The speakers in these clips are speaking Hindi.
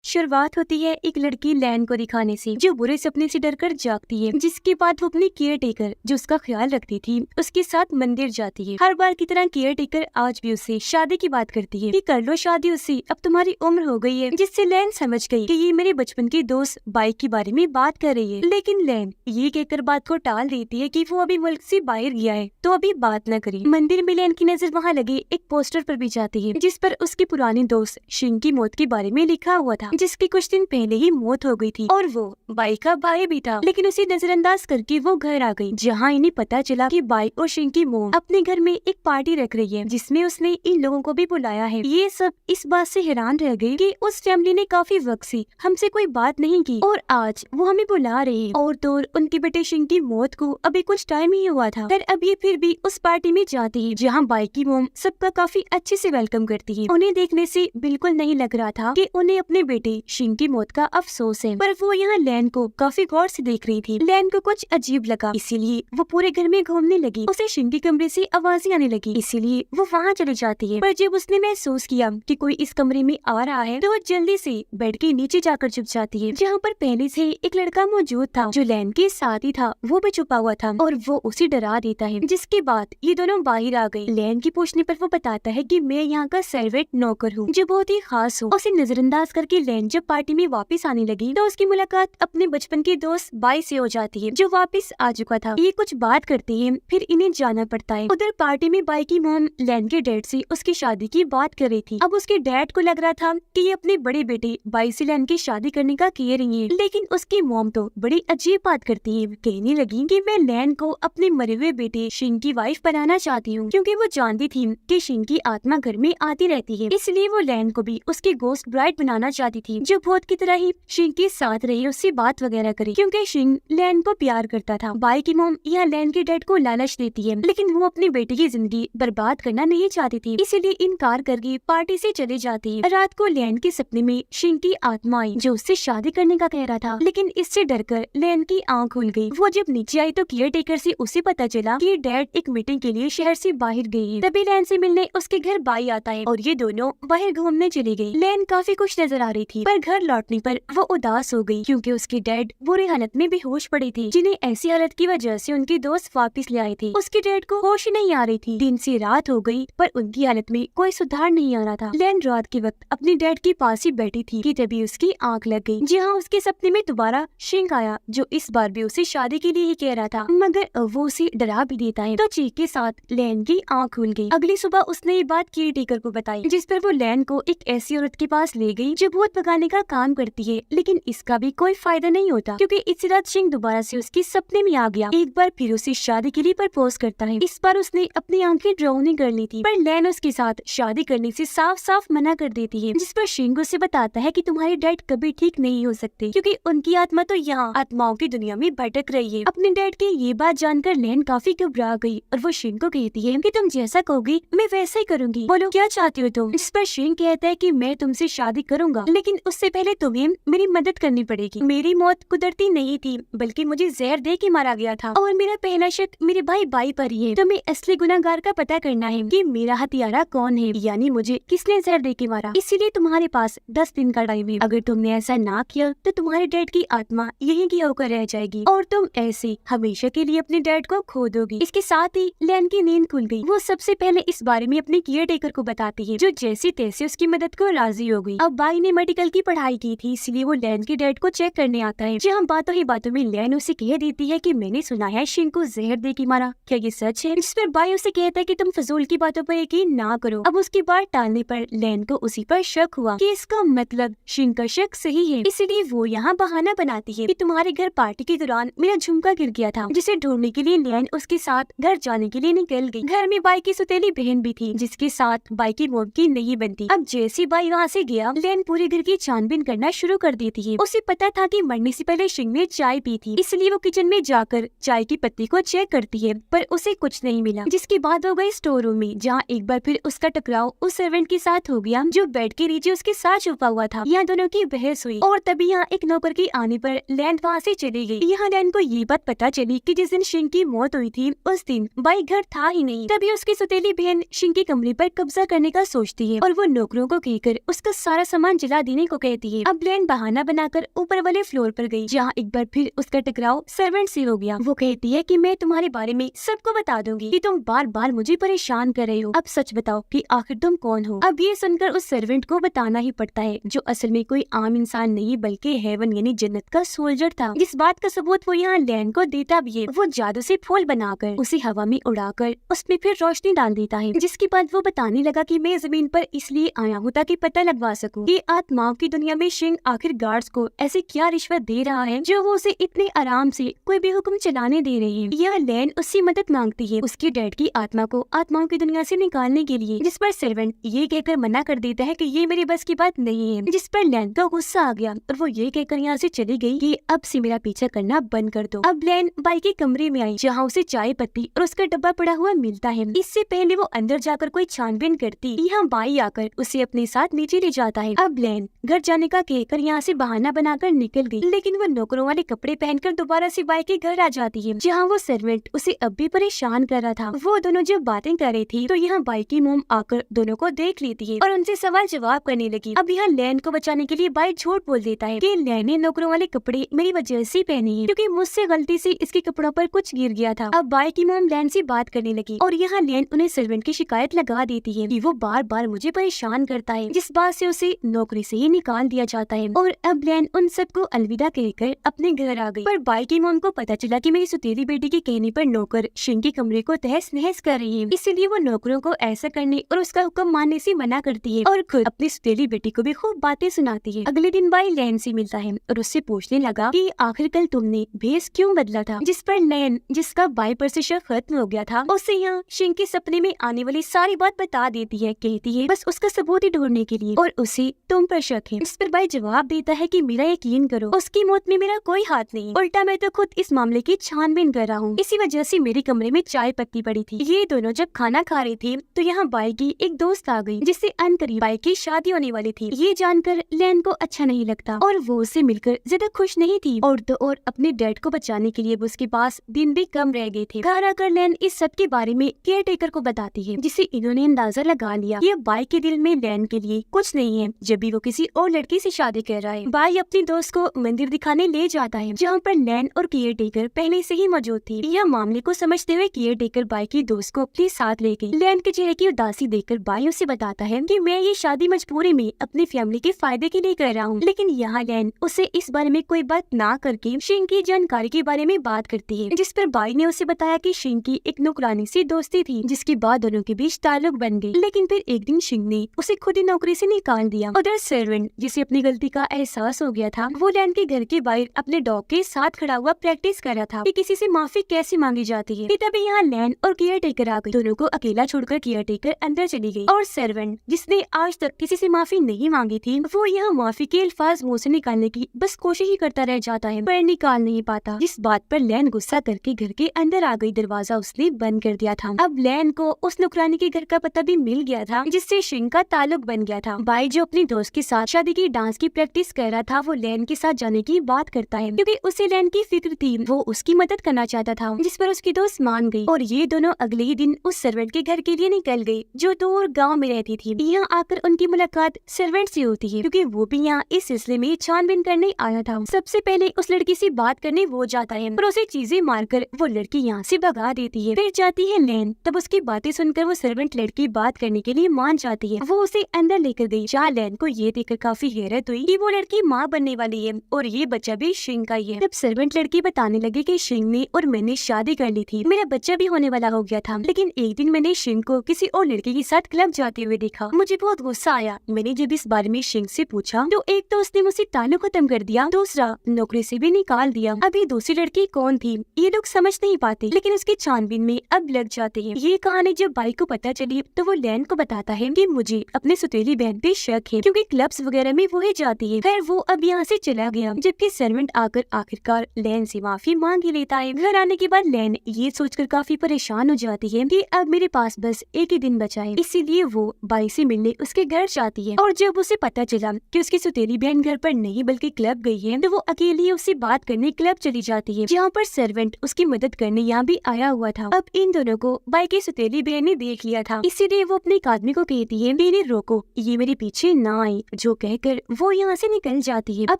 शुरुआत होती है एक लड़की लैन को दिखाने से, जो बुरे सपने से डरकर जागती है, जिसके बाद वो अपनी केयर टेकर जो उसका ख्याल रखती थी उसके साथ मंदिर जाती है। हर बार की तरह केयर टेकर आज भी उससे शादी की बात करती है कि कर लो शादी उससे, अब तुम्हारी उम्र हो गई है। जिससे लैन समझ गई कि ये मेरे बचपन की दोस्त बाइक के बारे में बात कर रही है, लेकिन लैन ये कहकर बात को टाल देती है कि वो अभी मुल्क से बाहर गया है तो अभी बात न करी। मंदिर में लैन की नजर वहाँ लगे एक पोस्टर पर भी जाती है, जिस पर उसकी पुरानी दोस्त शिंग की मौत के बारे में लिखा हुआ था, जिसकी कुछ दिन पहले ही मौत हो गई थी और वो बाई का भाई भी था। लेकिन उसे नजरअंदाज करके वो घर आ गई, जहाँ इन्हें पता चला कि बाई और शिंग की मॉम अपने घर में एक पार्टी रख रही है, जिसमें उसने इन लोगों को भी बुलाया है। ये सब इस बात से हैरान रह गए कि उस फैमिली ने काफी वक्त से हमसे कोई बात नहीं की और आज वो हमें बुला रहे हैं। और तो उनके बेटे शिंग की मौत को अभी कुछ टाइम ही हुआ था, पर अब ये फिर भी उस पार्टी में जाती है, जहाँ बाई की मॉम सबका काफी अच्छे से वेलकम करती है। उन्हें देखने से बिल्कुल नहीं लग रहा था कि उन्हें अपने बेटे शिंग की मौत का अफसोस है, पर वो यहाँ लैन को काफी गौर से देख रही थी। लैन को कुछ अजीब लगा, इसीलिए वो पूरे घर में घूमने लगी। उसे शिंग के कमरे से आवाजें आने लगी, इसीलिए वो वहाँ चली जाती है। पर जब उसने महसूस किया कि कोई इस कमरे में आ रहा है, तो वो जल्दी से बेड के नीचे जाकर छुप जाती है, जहाँ पर पहले से एक लड़का मौजूद था जो लैन के साथ ही था। वो भी छुपा हुआ था और वो उसे डरा देता है, जिसके बाद ये दोनों बाहर आ गई। लैन की पूछने पर वो बताता है कि मैं यहाँ का सर्वेंट नौकर हूँ, जो बहुत ही खास हो। उसे नजरअंदाज करके लैन जब पार्टी में वापस आने लगी, तो उसकी मुलाकात अपने बचपन के दोस्त बाई से हो जाती है, जो वापस आ चुका था। ये कुछ बात करते हैं, फिर इन्हें जाना पड़ता है। उधर पार्टी में बाई की मॉम लैन के डैड से उसकी शादी की बात कर रही थी। अब उसके डैड को लग रहा था कि ये अपने बड़े बेटे बाई से लैन की शादी करने का कह रही है, लेकिन उसकी मॉम तो बड़ी अजीब बात करती है। कहने लगी कि मैं लैन को अपने मरे हुए बेटे शिंग की वाइफ बनाना चाहती हूँ, क्योंकि वो जानती थी कि शिंग की आत्मा घर में आती रहती है, इसलिए वो लैन को भी उसकी गोस्ट ब्राइड बनाना चाहती थी, जो भूत की तरह ही शिंग के साथ रही, उससे बात वगैरह करी, क्योंकि शिंग लैन को प्यार करता था। बाई की मॉम यहाँ लैन के डैड को लालच देती है, लेकिन वो अपने बेटे की जिंदगी बर्बाद करना नहीं चाहती थी, इसीलिए इनकार करके पार्टी से चली जाती है। रात को लैन के सपने में शिंग की आत्मा आई, जो उससे शादी करने का कह रहा था, लेकिन इससे डरकर लैन की आँख खुल गई। वो जब नीचे आई तो केयर टेकर से उसे पता चला कि डैड एक मीटिंग के लिए शहर से बाहर गए हैं। तभी लैन से मिलने उसके घर बाई आता है और ये दोनों बाहर घूमने चली गई। लैन काफी खुश नजर आ रही थी, पर घर लौटने पर वो उदास हो गई, क्योंकि उसके डैड बुरी हालत में बेहोश पड़े थे, जिन्हें ऐसी हालत की वजह से उनके दोस्त वापस ले आए थे। उसके डैड को होश ही नहीं आ रही थी। दिन से रात हो गई, पर उनकी हालत में कोई सुधार नहीं आ रहा था। लैन रात के वक्त अपने डैड के पास ही बैठी थी कि तभी उसकी आंख लग गई, जहाँ उसके सपने में दोबारा शिंग आया, जो इस बार भी उसे शादी के लिए ही कह रहा था, मगर वो उसे डरा भी देता है। तो चीख के साथ लैन की आंख खुल गई। अगली सुबह उसने ये बात केयर टेकर को बताई, जिस पर वो लैन को एक ऐसी औरत के पास ले गई जो भूत भगाने का काम करती है, लेकिन इसका भी कोई फायदा नहीं होता, क्योंकि इसी रात शिंग दोबारा से उसके सपने में आ गया। एक बार फिर उसे शादी के लिए प्रपोज करता है। इस बार उसने अपनी आंखें ड्राउनी कर ली थी, पर लैन उसके साथ शादी करने से साफ साफ मना कर देती है, जिस पर शिंग उसे बताता है कि तुम्हारे डैड कभी ठीक नहीं हो सकते, क्योंकि उनकी आत्मा तो यहाँ आत्माओं की दुनिया में भटक रही है। अपने डैड की ये बात जानकर लैन काफी घबरा गई और वो शिंग को कहती है कि तुम जैसा कहोगी मैं वैसा ही करूंगी, बोलो क्या चाहती हो तुम। जिस पर शिंग कहता है कि मैं तुमसे शादी करूंगा, लेकिन उससे पहले तुम्हें मेरी मदद करनी पड़ेगी। मेरी मौत कुदरती नहीं थी, बल्कि मुझे जहर दे के मारा गया था, और मेरा पहला शक मेरे भाई बाई पर ही है। तुम्हें असली गुनाहगार का पता करना है कि मेरा हत्यारा कौन है, यानी मुझे किसने जहर दे के मारा। इसीलिए तुम्हारे पास 10 दिन का टाइम है। अगर तुमने ऐसा ना किया तो तुम्हारे डैड की आत्मा यहीं की होकर रह जाएगी और तुम ऐसे हमेशा के लिए अपने डैड को खो दोगी। इसके साथ ही लैन की नींद खुल गई। वो सबसे पहले इस बारे में अपने केयर टेकर को बताती है, जो जैसी तैसे उसकी मदद को राजी हो गई। अब बाई ने मेडिकल की पढ़ाई की थी, इसलिए वो लैन के डैड को चेक करने आता है, जहाँ बातों ही बातों में लैन उसे कह देती है कि मैंने सुना है शिंग को जहर दे के मारा, क्या ये सच है। जिस पर बाई उसे कहता है कि तुम फजूल की बातों पर यकीन ना करो। अब उसकी बात टालने पर लैन को उसी पर शक हुआ कि इसका मतलब शिंग का शक सही है, इसलिए वो यहाँ बहाना बनाती है कि तुम्हारे घर पार्टी के दौरान मेरा झुमका गिर गया था, जिसे ढूंढने के लिए लैन उसके साथ घर जाने के लिए निकल गई। घर में बाई की सुतेली बहन भी थी, जिसके साथ बाई की मौत की नहीं बनती। अब जैसी बाई वहाँ से गया, लैन पूरे घर की छानबीन करना शुरू कर देती है। उसे पता था कि मरने से पहले शिंग ने चाय पी थी, इसलिए वो किचन में जाकर चाय की पत्ती को चेक करती है, पर उसे कुछ नहीं मिला। जिसके बाद वो गई स्टोर रूम में, जहाँ एक बार फिर उसका टकराव उस सर्वेंट के साथ हो गया, जो बेड के नीचे उसके साथ छुपा हुआ था। यहाँ दोनों की बहस हुई और तभी यहाँ एक नौकर के आने पर लैन वहाँ से चली गई। यहाँ लैन को ये बात पता चली कि जिस दिन शिंग की मौत हुई थी उस दिन बाई घर था ही नहीं। तभी उसकी सुतेली बहन शिंग के कमरे पर कब्जा करने का सोचती है और वो नौकरों को कहकर उसका सारा सामान जला देने पहुँचने को कहती है। अब लैन बहाना बनाकर ऊपर वाले फ्लोर पर गई, जहाँ एक बार फिर उसका टकराव सर्वेंट से हो गया। वो कहती है कि मैं तुम्हारे बारे में सबको बता दूंगी कि तुम बार बार मुझे परेशान कर रहे हो। अब सच बताओ कि आखिर तुम कौन हो। अब ये सुनकर उस सर्वेंट को बताना ही पड़ता है, जो असल में कोई आम इंसान नहीं बल्कि हेवन यानी जन्नत का सोल्जर था। जिस बात का सबूत वो यहाँ लैन को देता भी है, वो जादू से फूल बनाकर उसे हवा में उड़ाकर उसमें फिर रोशनी डाल देता है। जिसके बाद वो बताने लगा कि मैं जमीन पर इसलिए आया हूँ ताकि पता लगवा सकूं कि आत्माओं की दुनिया में शिंग आखिर गार्ड्स को ऐसे क्या रिश्वत दे रहा है जो वो उसे इतने आराम से कोई भी हुक्म चलाने दे रही है। यह लैन उससे मदद मांगती है उसके डैड की आत्मा को आत्माओं की दुनिया से निकालने के लिए, जिस पर सर्वेंट ये कहकर मना कर देता है कि ये मेरी बस की बात नहीं है। जिस पर लैन का गुस्सा आ गया और वो ये कहकर यहाँ से चली गई कि अब से मेरा पीछा करना बंद कर दो। अब लैन बाई के कमरे में आई, जहाँ उसे चाय पत्ती और उसका डब्बा पड़ा हुआ मिलता है। इससे पहले वो अंदर जाकर कोई छानबीन करती, यहाँ बाई आकर उसे अपने साथ नीचे ले जाता है। अब लैन घर जाने का कहकर यहाँ से बहाना बनाकर निकल गई, लेकिन वो नौकरों वाले कपड़े पहनकर दोबारा से बाई के घर आ जाती है, जहाँ वो सर्वेंट उसे अब भी परेशान कर रहा था। वो दोनों जब बातें कर रही थी तो यहाँ बाई की मोम आकर दोनों को देख लेती है और उनसे सवाल जवाब करने लगी। अब यहाँ लैन को बचाने के लिए बाई झूठ बोल देता है कि लैन ने नौकरों वाले कपड़े मेरी वजह से पहने हैं, क्योंकि मुझसे गलती से इसके कपड़ों पर कुछ गिर गया था। अब बाई की मोम लैन से बात करने लगी और यहाँ लैन उन्हें सर्वेंट की शिकायत लगा देती है कि वो बार बार मुझे परेशान करता है, जिस बात से उसे नौकरी से ही निकाल दिया जाता है। और अब लैन उन सबको अलविदा कहकर अपने घर आ गई। पर बाई की मोम को पता चला कि मेरी सुतीली बेटी के कहने पर नौकर शिंग के कमरे को तहस नहस कर रही है, इसीलिए वो नौकरों को ऐसा करने और उसका हुक्म मानने से मना करती है और खुद अपनी सुतीली बेटी को भी खूब बातें सुनाती है। अगले दिन बाई लैन से मिलता है और उससे पूछने लगा कि आखिर कल तुमने भेस क्यों बदला था, जिस पर लैन, जिसका बाई पर से शक खत्म हो गया था, उसे यहाँ शिंग के सपने में आने वाली सारी बात बता देती है। कहती है बस उसका सबूत ही ढूंढने के लिए और उसे तुम पर शक है। इस पर बाई जवाब देता है कि मेरा यकीन करो, उसकी मौत में मेरा कोई हाथ नहीं, उल्टा मैं तो खुद इस मामले की छानबीन कर रहा हूँ। इसी वजह से मेरे कमरे में चाय पत्ती पड़ी थी। ये दोनों जब खाना खा रहे थे तो यहाँ बाई की एक दोस्त आ गई, जिससे अनकरीब बाई की शादी होने वाली थी। ये जानकर लैन को अच्छा नहीं लगता और वो उससे मिलकर ज्यादा खुश नहीं थी। और तो और अपने डैड को बचाने के लिए उसके पास दिन भी कम रह गए थे। घर आकर लैन इस सब के बारे में केयर टेकर को बताती है, जिससे इन्होंने अंदाजा लगा लिया ये बाई के दिल में लैन के लिए कुछ नहीं है, जब भी वो किसी और लड़की से शादी कर रहा है। बाई अपनी दोस्त को मंदिर दिखाने ले जाता है, जहाँ पर लैन और केयर टेकर पहले से ही मौजूद थी। यह मामले को समझते हुए केयर टेकर बाई की दोस्त को अपने साथ ले गई। लैन के चेहरे की उदासी देखकर बाई उसे बताता है कि मैं ये शादी मजबूरी में अपनी फैमिली के फायदे के लिए कर रहा हूँ। लेकिन यहाँ लैन उसे इस बारे में कोई बात ना करके शिंग की जानकारी के बारे में बात करती है, जिस पर बाई ने उसे बताया कि शिंग की एक नौकरानी से दोस्ती थी, जिसके बाद दोनों के बीच ताल्लुक बन गई। लेकिन फिर एक दिन शिंग ने उसे खुद ही नौकरी से निकाल दिया। उधर सर्वेंट, जिसे अपनी गलती का एहसास हो गया था, वो लैन के घर के बाहर अपने डॉग के साथ खड़ा हुआ प्रैक्टिस कर रहा था कि किसी से माफी कैसे मांगी जाती है। तभी यहाँ लैन और केयर टेकर आ गई। दोनों को अकेला छोड़कर केयर टेकर अंदर चली गई और सर्वेंट, जिसने आज तक किसी से माफी नहीं मांगी थी, वो यहाँ माफी के अल्फाज मुंह से निकालने की बस कोशिश ही करता रह जाता है, पर निकाल नहीं पाता। जिस बात पर लैन गुस्सा करके घर के अंदर आ गई। दरवाजा उसने बंद कर दिया था। अब लैन को उस नौकरानी के घर का पता भी मिल गया था, जिससे शिंग का ताल्लुक बन गया था। बाई जो अपनी दोस्त के साथ शादी की डांस की प्रैक्टिस कर रहा था, वो लैन के साथ जाने की बात करता है, क्योंकि उसे लैन की फिक्र थी। वो उसकी मदद करना चाहता था, जिस पर उसकी दोस्त मान गई और ये दोनों अगले ही दिन उस सर्वेंट के घर के लिए निकल गए, जो दूर गाँव में रहती थी। यहाँ आकर उनकी मुलाकात सर्वेंट से होती है, क्योंकि वो भी यहाँ इस सिलसिले में छानबीन करने आया था। सबसे पहले उस लड़की से बात करने वो जाता है, पर उसे चीजें मारकर वो लड़की यहाँ से भगा देती है। फिर जाती है लैन। तब उसकी बातें सुनकर वो सर्वेंट लड़की बात करने के लिए मान जाती है। वो उसे अंदर लेकर गई, जहाँ लैन को ये देखकर काफी हैरत हुई कि वो लड़की माँ बनने वाली है और ये बच्चा भी शिंग का ही है। तब सर्वेंट लड़की बताने लगी कि शिंग ने और मैंने शादी कर ली थी, मेरा बच्चा भी होने वाला हो गया था, लेकिन एक दिन मैंने शिंग को किसी और लड़की के साथ क्लब जाते हुए देखा। मुझे बहुत गुस्सा आया। मैंने जब इस बारे में शिंग से पूछा तो एक तो उसने मुझसे ताल्लुक खत्म कर दिया, दूसरा नौकरी से भी निकाल दिया। अभी दूसरी लड़की कौन थी ये लोग समझ नहीं पाते, लेकिन उसकी छानबीन में अब लग जाते हैं। ये कहानी जब बाई को पता चली तो वो लैन को बताता है कि मुझे अपने सुतीली बहन पे शक है, क्योंकि क्लब्स वगैरह में वो ही जाती है। खैर वो अब यहाँ से चला गया, जबकि सर्वेंट आकर आखिरकार लैन से माफी मांग ही लेता है। घर आने के बाद लैन ये सोचकर काफी परेशान हो जाती है कि अब मेरे पास बस एक ही दिन बचा है, इसीलिए वो बाई से मिलने उसके घर जाती है। और जब उसे पता चला कि उसकी सुतीली बहन घर पर नहीं बल्कि क्लब गई है, तो वो अकेली उससे बात करने क्लब चली जाती है, जहाँ पर सर्वेंट उसकी मदद करने यहाँ भी आया हुआ था। अब इन दोनों को बाई की सुतीली बहन ने देख लिया था, इसीलिए वो अपने एक आदमी को कहती है, इन्हें रोको, ये मेरे पीछे ना आए। जो जो कहकर वो यहाँ से निकल जाती है। अब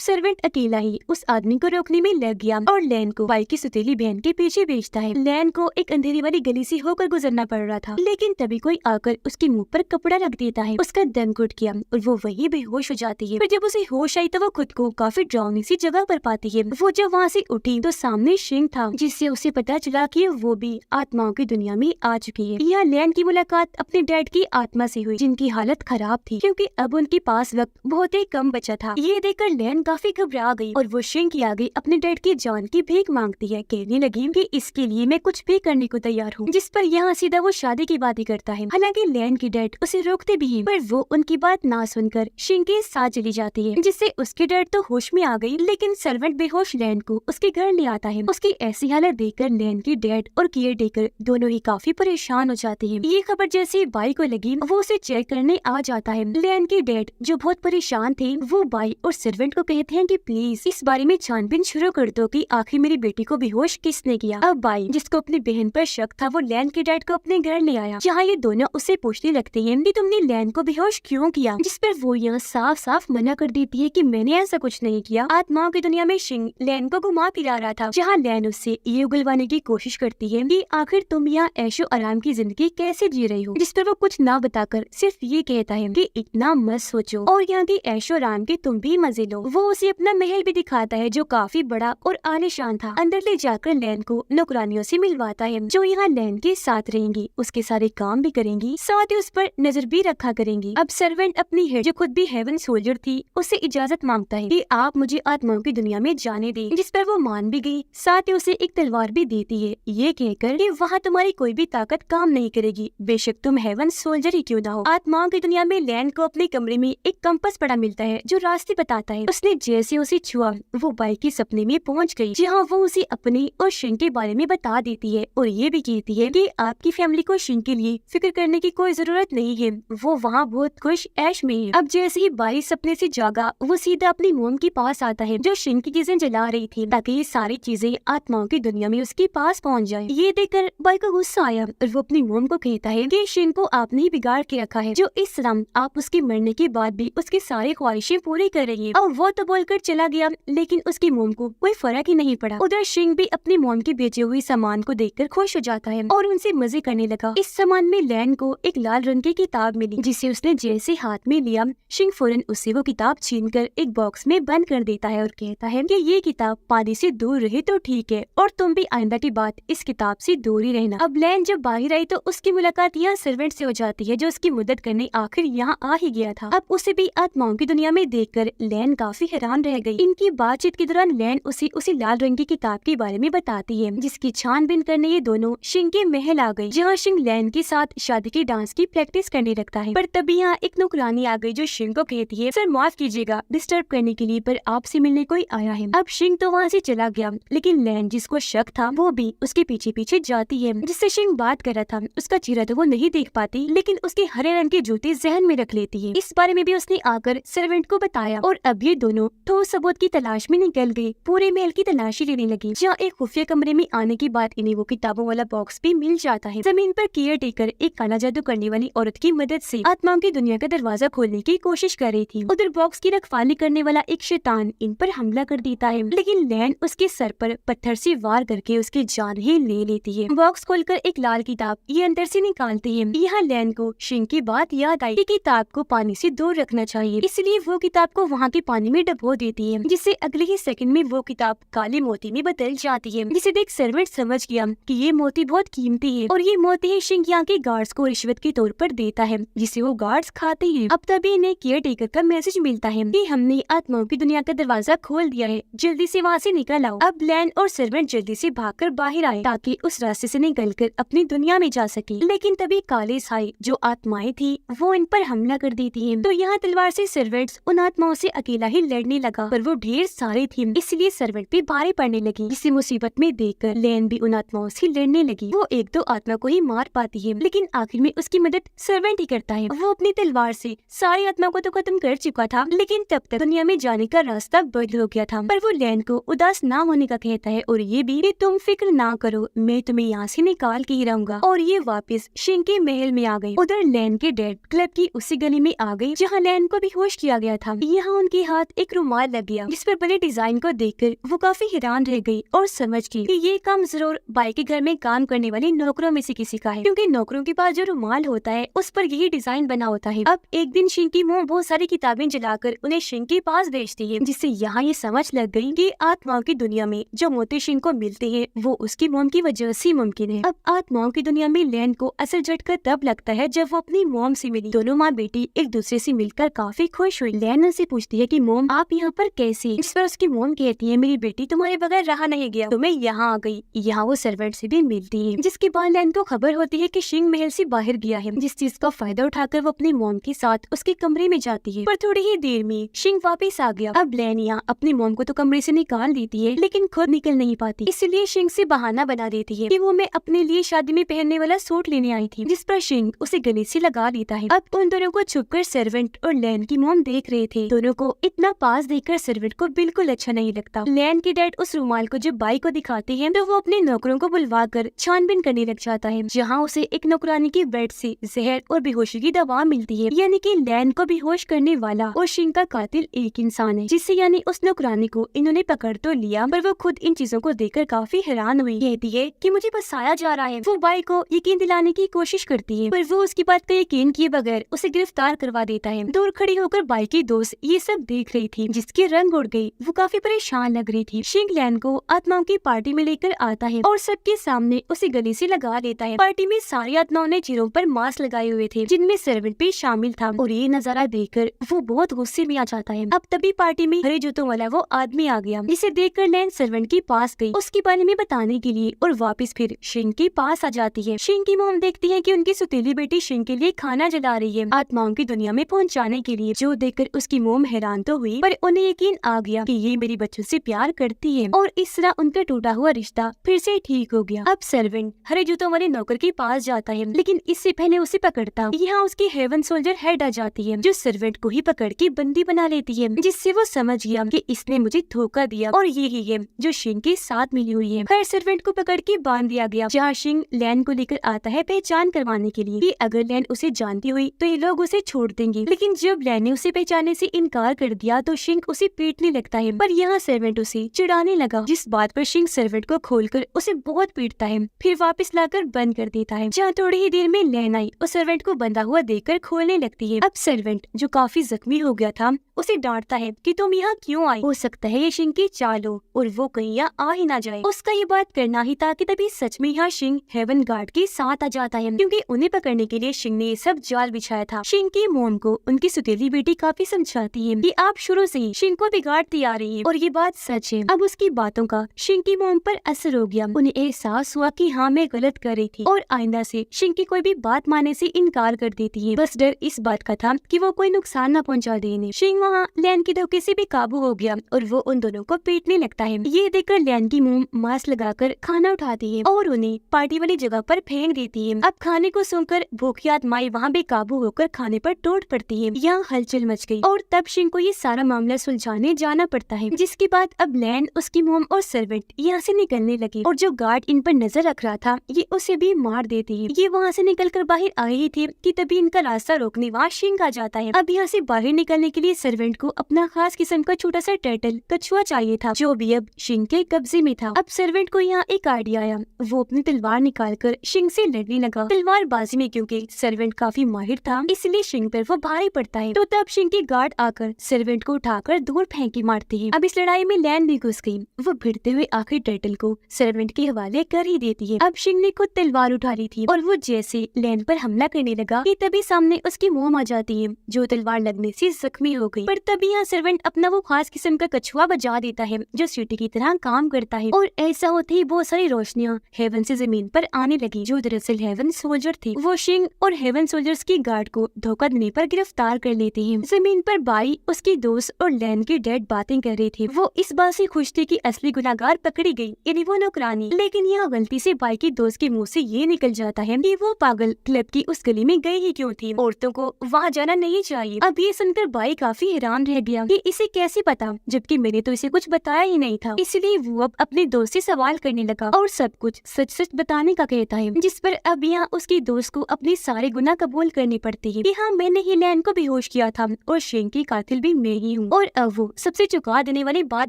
सर्वेंट अकेला ही उस आदमी को रोकने में लग गया और लैन को बाइक की सुतीली बहन के पीछे भेजता है। लैन को एक अंधेरी वाली गली से होकर गुजरना पड़ रहा था, लेकिन तभी कोई आकर उसके मुंह पर कपड़ा रख देता है। उसका दम घुट गया और वो वही बेहोश हो जाती है। फिर जब उसे होश आई तो वो खुद को काफी डरावनी सी जगह पर पाती है। वो जब वहाँ से उठी तो सामने शिंग था, जिससे उसे पता चला कि वो भी आत्माओं की दुनिया में आ चुकी है। यहाँ लैन की मुलाकात अपने डैड की आत्मा से हुई, जिनकी हालत खराब थी क्योंकि अब उनके पास वक्त बहुत ही कम बचा था। ये देखकर लैन काफी घबरा गई और वो शिंग के आगे अपने डैड की जान की भीख मांगती है। कहने लगी कि इसके लिए मैं कुछ भी करने को तैयार हूँ, जिस पर यहाँ सीधा वो शादी की बात ही करता है। हालांकि लैन की डैड उसे रोकते भी हैं, पर वो उनकी बात ना सुनकर शिंग के साथ चली जाती है, जिससे उसके डैड तो होश में आ गई, लेकिन सर्वेंट बेहोश लैन को उसके घर ले आता है। उसकी ऐसी हालत देखकर लैन की डैड और केयर टेकर दोनों ही काफी परेशान हो जाते हैं। ये खबर जैसे बाई को लगी वो उसे चेक करने आ जाता है। लैन के डैड जो बहुत परेशान थे वो बाई और सर्वेंट को कहते हैं कि प्लीज इस बारे में छानबीन शुरू कर दो कि आखिर मेरी बेटी को बेहोश किसने किया। अब बाई जिसको अपनी बहन पर शक था वो लैन के डैड को अपने घर ले आया, जहाँ ये दोनों उससे पूछने लगते हैं कि तुमने लैन को बेहोश क्यों किया, जिस पर वो यहाँ साफ साफ मना कर देती है कि मैंने ऐसा कुछ नहीं किया। आत्माओं की दुनिया में शिंग लैन को घुमा फिरा रहा था, जहाँ लैन उससे ये उगलवाने की कोशिश करती है कि आखिर तुम यहाँ ऐशो आराम की जिंदगी कैसे जी रही हो, जिस पर वो कुछ ना बताकर सिर्फ ये कहता है कि इतना मत सोचो और यहाँ की ऐशो आराम के तुम भी मजे लो। वो उसे अपना महल भी दिखाता है जो काफी बड़ा और आलीशान था। अंदर ले जाकर लैन को नौकरानियों से मिलवाता है जो यहाँ लैन के साथ रहेंगी, उसके सारे काम भी करेंगी, साथ ही उस पर नजर भी रखा करेंगी। अब सर्वेंट अपनी हेड जो खुद भी हेवन सोल्जर थी उससे इजाजत मांगता है कि आप मुझे आत्माओं की दुनिया में जाने दें, जिस पर वो मान भी गई। साथ ही उसे एक तलवार भी देती है, ये कहकर कि वहाँ तुम्हारी कोई भी ताकत काम नहीं करेगी, बेशक तुम हेवन सोल्जर ही क्यों ना हो। आत्माओं की दुनिया में लैन को अपने कमरे में एक कंपास पड़ा मिलता है जो रास्ते बताता है। उसने जैसे उसे छुआ वो बाइक के सपने में पहुंच गई, जहां वो उसे अपने और शिंग के बारे में बता देती है और ये भी कहती है कि आपकी फैमिली को शिंग के लिए फिक्र करने की कोई जरूरत नहीं है, वो वहाँ बहुत खुश ऐश में है। अब जैसे ही बाई सपने से जागा वो सीधा अपनी मोम के पास आता है जो शिंग की चीजें जला रही थी, ताकि ये सारी चीजें आत्माओं की दुनिया में उसके पास पहुँच जाए। ये देखकर बाई को गुस्सा आया और वो अपनी मोम को कहता है कि शिंग को आपने ही बिगाड़ के रखा है, जो इस तरह आप उसके मरने के बाद भी उसकी सारी ख्वाहिशें पूरी कर रही है। और वो तो बोलकर चला गया, लेकिन उसकी मोम को कोई फर्क ही नहीं पड़ा। उधर शिंग भी अपनी मोम के बेचे हुए सामान को देखकर खुश हो जाता है और उनसे मजे करने लगा। इस सामान में लैन को एक लाल रंग की किताब मिली, जिसे उसने जैसे हाथ में लिया शिंग फौरन उससे वो किताब छीनकर एक बॉक्स में बंद कर देता है और कहता है कि ये किताब पानी से दूर रहे तो ठीक है और तुम भी आइंदा की बात इस किताब से दूर ही रहना। अब लैन जब बाहर आई तो उसकी मुलाकात यहाँ सर्वेंट से हो जाती है जो उसकी मदद करने आखिर यहाँ आ ही गया था। अब उसे भी आत्माओं की दुनिया में देखकर लैन काफी हैरान रह गई। इनकी बातचीत के दौरान लैन उसी लाल रंग की किताब के बारे में बताती है, जिसकी छानबीन करने ये दोनों शिंग के महल आ गई, जहाँ शिंग लैन के साथ शादी के डांस की प्रैक्टिस करने लगता है। पर तभी यहाँ एक नौकरानी आ गई जो शिंग को कहती है, सर माफ कीजिएगा डिस्टर्ब करने के लिए, पर आपसे मिलने कोई आया है। अब शिंग तो वहाँ से चला गया, लेकिन लैन जिसको शक था वो भी उसके पीछे पीछे जाती है। जिससे शिंग बात कर रहा था उसका चेहरा तो वो नहीं देख पाती, लेकिन उसके हरे रंग के जूते जहन में रख लेती है। इस बारे में भी उसने आकर सर्वेंट को बताया और अब ये दोनों ठोस सबूत की तलाश में निकल गए। पूरे महल की तलाशी लेने लगी, जहाँ एक खुफिया कमरे में आने के बाद इन्हें वो किताबों वाला बॉक्स भी मिल जाता है। जमीन पर केयर टेकर एक काला जादू करने वाली औरत की मदद से आत्माओं की दुनिया का दरवाजा खोलने की कोशिश कर रही थी। उधर बॉक्स की रखवाली करने वाला एक शैतान इन पर हमला कर देता है, लेकिन लैन उसके सर पर पत्थर से वार करके उसकी जान ही ले लेती है। बॉक्स खोलकर एक लाल किताब ये अंदर से निकालती है। यहाँ लैन को शिंग की बात याद आई कि किताब को पानी से दूर रखना चाहिए, इसलिए वो किताब को वहाँ के पानी में डुबो देती है, जिससे अगले ही सेकंड में वो किताब काले मोती में बदल जाती है। जिसे देख सर्वेंट समझ गया कि ये मोती बहुत कीमती है और ये मोती ही शिंग यहाँ के गार्ड्स को रिश्वत के तौर पर देता है, जिसे वो गार्ड्स खाते हैं। अब तभी इन्हें केयर टेकर का मैसेज मिलता है कि हमने आत्माओं की दुनिया का दरवाजा खोल दिया है, जल्दी से वहाँ से निकल आओ। अब लैन और सर्वेंट जल्दी से भागकर बाहर आए ताकि उस रास्ते से निकलकर अपनी दुनिया में जा सके, लेकिन तभी काले साई जो आत्माएं थी वो इन पर हमला कर देती हैं। तो यहाँ तलवार से सर्वेंट्स उन आत्माओं से अकेला ही लड़ने लगा, पर वो ढेर सारे थे इसलिए सर्वेंट भी भारी पड़ने लगी, जिसे मुसीबत में देखकर लैन भी उन आत्माओं से लड़ने लगी। वो एक दो आत्मा को ही मार पाती है, लेकिन आखिर में उसकी मदद सर्वेंट ही करता है। वो अपनी तलवार से सारी आत्माओं को तो खत्म कर चुका था, लेकिन तब तक दुनिया में जाने का रास्ता बंद हो गया था। पर वो लैन को उदास ना होने का कहता है और ये भी कि तुम फिक्र ना करो, मैं तुम्हें यहाँ से निकाल के ही रहूंगा। और ये वापस शिंग के महल में आ गई। उधर लैन के डैड क्लब की उसी गली में आ गई, जहाँ लैन को बेहोश किया गया था। यहाँ उनके हाथ एक रुमाल लग गया जिस पर बने डिजाइन को देखकर वो काफी हैरान रह गई और समझ गई कि ये काम जरूर बाई के घर में काम करने वाली नौकरों में से किसी का है, क्योंकि नौकरों के पास जो रुमाल होता है उस पर यही डिजाइन बना होता है। अब एक दिन शिंग की मोम बहुत सारी किताबें जलाकर उन्हें शिंग के पास भेजती है, जिससे यहाँ ये समझ लग गई कि आत्माओं की दुनिया में जो मोती शिंग को मिलते हैं वो उसकी मोम की वजह से मुमकिन है। अब आत्माओं की दुनिया में लैन को असल झटका तब लगता है जब वो अपनी मोम से मिली। दोनों माँ बेटी एक दूसरे से मिलकर काफी खुश हुई। लैन उनसे पूछती है कि मोम आप यहाँ पर कैसे? इस पर उसकी मोम कहती है मेरी बेटी तुम्हारे बगैर रहा नहीं गया तो मैं यहाँ आ गई। यहाँ वो सर्वेंट से भी मिलती है, जिसके बाद लैन को खबर होती है कि शिंग महल से बाहर गया है, जिस चीज का फायदा उठाकर वो अपनी मोम के साथ उसके कमरे में जाती है। पर थोड़ी ही देर में शिंग वापस आ गया। अब लैन यहाँ अपनी मोम को तो कमरे से निकाल देती है लेकिन खुद निकल नहीं पाती, इसलिए शिंग से बहाना बना देती है कि वो मैं अपने लिए शादी में पहनने वाला सूट लेने आई थी, जिस पर शिंग उसे गले से लगा लेता है। अब उन दोनों को छुपकर सर्वेंट और लैन की मोम देख रहे थे। दोनों को इतना पास देखकर सर्वेंट को बिल्कुल अच्छा नहीं लगता। लैन के डैड उस रुमाल को जब बाई को दिखाते हैं तो वो अपने नौकरों को बुलवाकर छानबीन करने लग जाता है, जहाँ उसे एक नौकरानी की बेड से जहर और बेहोशी की दवा मिलती है। यानी कि लैन को बेहोश करने वाला और शिंग का कातिल एक इंसान है, जिससे यानी उस नौकरानी को इन्होंने पकड़ तो लिया पर वो खुद इन चीजों को देखकर काफी हैरान हुई। कहती है कि मुझे बसाया जा रहा है। वो बाई को यकीन दिलाने की कोशिश करती है पर वो उसकी बात का यकीन किए बगैर उसे गिरफ्तार करवा देता है। दूर खड़ी होकर बाई की दोस्त ये सब देख रही थी, जिसके रंग उड़ गई। वो काफी परेशान लग रही थी। शिंग लैन को आत्माओं की पार्टी में लेकर आता है और सबके सामने उसे गले से लगा लेता है। पार्टी में सारी आत्माओं ने चेहरों पर मास्क लगाए हुए थे, जिनमें सर्वेंट भी शामिल था, और ये नजारा देखकर वो बहुत गुस्से में आ जाता है। अब तभी पार्टी में हरे जूतों वाला वो आदमी आ गया, जिसे देखकर लैन सर्वेंट के पास गई उसके बारे में बताने के लिए, और वापस फिर शिंग के पास आ जाती है। शिंग की मोम देखती है कि उनकी सुतीली बेटी शिंग के लिए खाना जला रही है आत्माओं की दुनिया में पहुंचाने के लिए, जो देखकर उसकी मोम हैरान तो हुई पर उन्हें यकीन आ गया कि ये मेरी बच्चों से प्यार करती है, और इस तरह उनका टूटा हुआ रिश्ता फिर से ठीक हो गया। अब सर्वेंट हरे जूतों वाले नौकर के पास जाता है, लेकिन इससे पहले उसे पकड़ता। यहाँ उसकी हेवन सोल्जर हेड आ जाती है, जो सर्वेंट को ही पकड़ के बंदी बना लेती है, जिससे वो समझ गया कि इसने मुझे धोखा दिया और यही है जो शिंग के साथ मिली हुई है। खैर सर्वेंट को पकड़ के बांध दिया गया, जहाँ शिंग लैन को लेकर आता है पहचान करवाने के लिए कि अगर लैन उसे जानती हुई तो ये लोग उसे छोड़ देंगे। लेकिन जब लैन ने उसे पहचानने से इनकार कर दिया तो शिंग उसे पीटने लगता है, पर यहाँ सर्वेंट उसे चिढ़ाने लगा, जिस बात पर शिंग सर्वेंट को खोलकर उसे बहुत पीटता है, फिर वापस लाकर बंद कर देता है। जहाँ थोड़ी ही देर में लैन आई और सर्वेंट को बंधा हुआ देखकर खोलने लगती है। अब सर्वेंट जो काफी जख्मी हो गया था उसे डांटता है कि तुम यहाँ क्यों आई? हो सकता है ये शिंग की चाल हो और वो कहीं यहाँ आ ही ना जाए। उसका ये बात करना ही था कि तभी सच में यहाँ शिंग हेवन गार्ड के साथ आ जाता है, क्योंकि उन्हें पकड़ने के लिए शिंग ने ये सब जाल बिछाया था। शिंग की मोम को उनकी सुतीली बेटी काफी समझाती है कि आप शुरू से ही शिंग को बिगाड़ती आ रही है, और ये बात सच है। अब उसकी बातों का शिंग की मोम पर असर हो गया। उन्हें एहसास हुआ कि हाँ मैं गलत कर रही थी, और आइंदा से शिंग की कोई भी बात मानने से इनकार कर देती है। बस डर इस बात का था कि वो कोई नुकसान न पहुंचा दे इन्हें। शिंग वहाँ लैन के धोखे से भी काबू हो गया और वो उन दोनों को पीटने लगता है। ये देखकर लैन की मोम मास्क लगाकर खाना उठाती है और उन्हें पार्टी वाली जगह पर फेंक देती है। अब खाने को सुनकर भूखी आत्माएं वहाँ बेकाबू होकर खाने पर टूट पड़ती है। यहाँ हलचल मच गई और तब शिंग को ये सारा मामला सुलझाने जाना पड़ता है, जिसके बाद अब लैन, उसकी मोम और सर्वेंट यहाँ से निकलने लगे, और जो गार्ड इन पर नजर रख रहा था ये उसे भी मार देती है। ये वहाँ से निकलकर बाहर आए ही थे कि तभी इनका रास्ता रोकने वहाँ शिंग आ जाता है। अब यहाँ से बाहर निकलने के लिए सर्वेंट को अपना खास किस्म का छोटा सा टर्टल कछुआ चाहिए था, जो भी अब शिंग के कब्जे में था। अब सर्वेंट को यहाँ एक आइडिया आया। वो अपनी तलवार निकालकर शिंग से लड़ने लगा। तलवार बाजी में क्योंकि सर्वेंट काफी माहिर था इसलिए शिंग पर वो भारी पड़ता है, तो तब शिंग के गार्ड आकर सर्वेंट को उठाकर दूर फेंक के मारते हैं। अब इस लड़ाई में लैन भी घुस गई। वो भिड़ते हुए आखिर टर्टल को सर्वेंट के हवाले कर ही देती है। अब शिंग ने खुद तलवार उठा ली थी और वो जैसे लैन पर हमला करने लगा कि तभी सामने उसकी मोम आ जाती है, जो तलवार लगने से जख्मी हो गई। पर तभी यहाँ सर्वेंट अपना वो खास किस्म का कछुआ बजा देता है, जो सीटी की तरह काम करता है, और ऐसा होते ही बहुत सारी रोशनियाँ हेवन से जमीन पर आने लगी, जो दरअसल हेवन सोल्जर थे। वो शिंग और हेवन सोल्जर्स की गार्ड को धोखा देने पर गिरफ्तार कर लेते हैं। जमीन पर बाई, उसकी दोस्त और लैन की डैड बातें कर रहे थे। वो इस बात से खुश थे कि असली गुनाहगार पकड़ी गई, यानी वो नौकरानी। लेकिन यहाँ गलती से बाई की दोस्त के मुंह से ये निकल जाता है कि वो पागल क्लब की उस गली में गई ही क्यों थी, औरतों को वहाँ जाना नहीं चाहिए। अब ये सुनकर बाई काफी हैरान रह गया कि इसे कैसे पता, जबकि मैंने तो इसे कुछ बताया ही नहीं था। इसलिए वो अब अपने दोस्त से सवाल करने लगा और सब कुछ सच सच बताने का कहता है, जिस पर अब यहाँ उसकी दोस्त को अपने सारे गुनाह कबूल करने पड़ते हैं कि हाँ मैंने ही लैन को बेहोश बेहोश किया था और शिंग की कातिल भी मैं ही हूँ। और अब वो सबसे चौंका देने वाली बात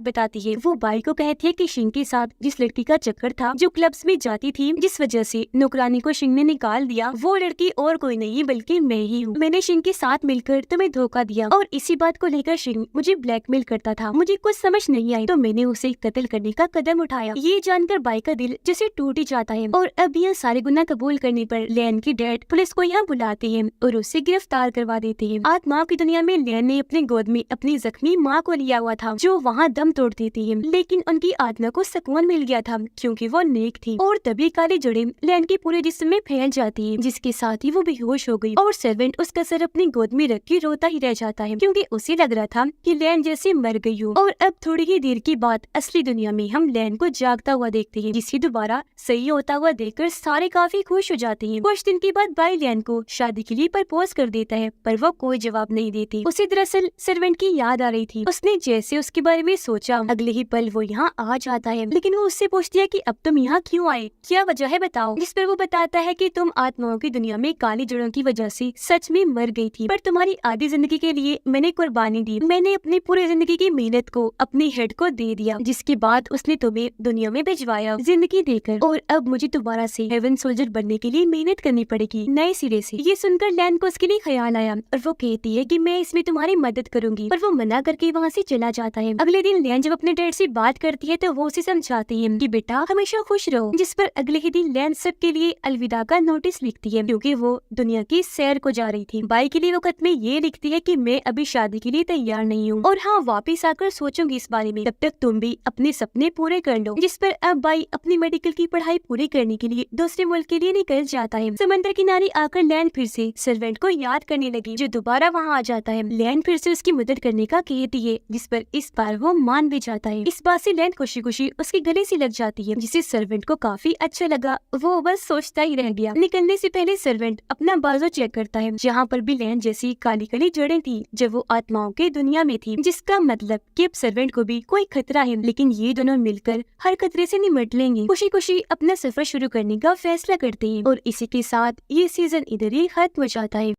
बताती है। वो बाई को कहती है कि शिंग के साथ जिस लड़की का चक्कर था, जो क्लब्स में जाती थी, जिस वजह से नौकरानी को शिंग ने निकाल दिया, वो लड़की और कोई नहीं बल्कि मैं ही हूँ। मैंने शिंग के साथ मिलकर तुम्हें धोखा दिया और इसी बात को लेकर शिंग मुझे ब्लैकमेल करता था। मुझे कुछ समझ नहीं आई तो मैंने उसे कत्ल करने का कदम उठाया। ये जानकर बाई का दिल जैसे टूट ही जाता है। और अब यह सारे गुनाह कबूल करने पर लैन की डैड पुलिस को यहाँ बुलाते हैं और उसे गिरफ्तार करवा देते हैं। आत्माओं की दुनिया में लैन ने अपने गोद में अपनी जख्मी माँ को लिया हुआ था, जो वहाँ दम तोड़ देती है, लेकिन उनकी आत्मा को सुकून मिल गया था क्योंकि वो नेक थी। और तभी काली जड़ें लैन के पूरे जिस्म में फैल जाती है, जिसके साथ ही वो बेहोश हो गई। और सर्वेंट उसका सर अपनी गोद में रख के रोता ही रह जाता है क्योंकि उसे लग रहा था कि लैन जैसे मर गई हो। और अब थोड़ी ही देर के बाद असली दुनिया में हम लैन को जागता हुआ देखते हैं, जिसे दोबारा सही होता हुआ देखकर सारे काफी खुश हो जाते हैं। कुछ दिन के बाद बाई लैन को शादी के लिए प्रपोज कर देता है, पर वो कोई जवाब नहीं देती। उसे दरअसल सर्वेंट की याद आ रही थी। उसने जैसे उसके बारे में सोचा, अगले ही पल वो यहाँ आ जाता है। लेकिन वो उससे पूछती है कि अब तुम यहाँ क्यों आए, क्या वजह है बताओ। जिस पर वो बताता है कि तुम आत्माओं की दुनिया में काली जड़ों की वजह से सच में मर गई थी, पर तुम्हारी आधी जिंदगी के लिए मैंने कुर्बानी दी। मैंने अपनी पूरी जिंदगी की मेहनत को अपनी हेड को दे दिया, जिसके बाद उसने तुम्हें दुनिया में भिजवाया जिंदगी देकर। और अब मुझे दोबारा से हेवन सोल्जर बनने के लिए मेहनत करनी पड़ेगी नए सिरे से। ये सुनकर लैन को उसके लिए ख्याल आया और वो कहती है कि मैं इसमें तुम्हारी मदद करूंगी, पर वो मना करके वहाँ से चला जाता है। अगले दिन लैन जब अपने डैड से बात करती है तो वो उसे समझाती है कि बेटा हमेशा खुश रहो। जिस पर अगले ही दिन लैन सबके लिए अलविदा का नोटिस लिखती है क्योंकि वो दुनिया की सैर को जा रही थी। बाई के लिए वो खत में ये लिखती है कि मैं अभी शादी के लिए तैयार नहीं हूँ और हाँ वापिस आकर सोचूंगी इस बारे में, तब तक तुम भी अपने सपने पूरे कर लो। जिस पर अब बाई अपनी मेडिकल की पढ़ाई पूरी करने के लिए दूसरे मुल्क के लिए निकल जाता है। समंदर किनारे आकर लैन फिर से सर्वेंट को याद करने लगी, जो दोबारा वहाँ आ जाता है। लैन फिर से उसकी मदद करने का कहती है, जिस पर इस बार वो मान भी जाता है। इस बात से लैन खुशी खुशी उसके गले से लग जाती है, जिसे सर्वेंट को काफी अच्छा लगा। वो बस सोचता ही रह गया। निकलने से पहले सर्वेंट अपना बाजू चेक करता है, जहाँ पर भी लैन जैसी काली काली जड़ें थी जब वो आत्माओं के दुनिया में थी, जिसका मतलब कि अब सर्वेंट को भी कोई खतरा है। लेकिन ये दोनों मिलकर हर खतरे से निमट लेंगे। खुशी खुशी अपना सफर शुरू करने का फैसला करते हैं और इसी के साथ ये सीजन इधर ही खत्म हो जाता है।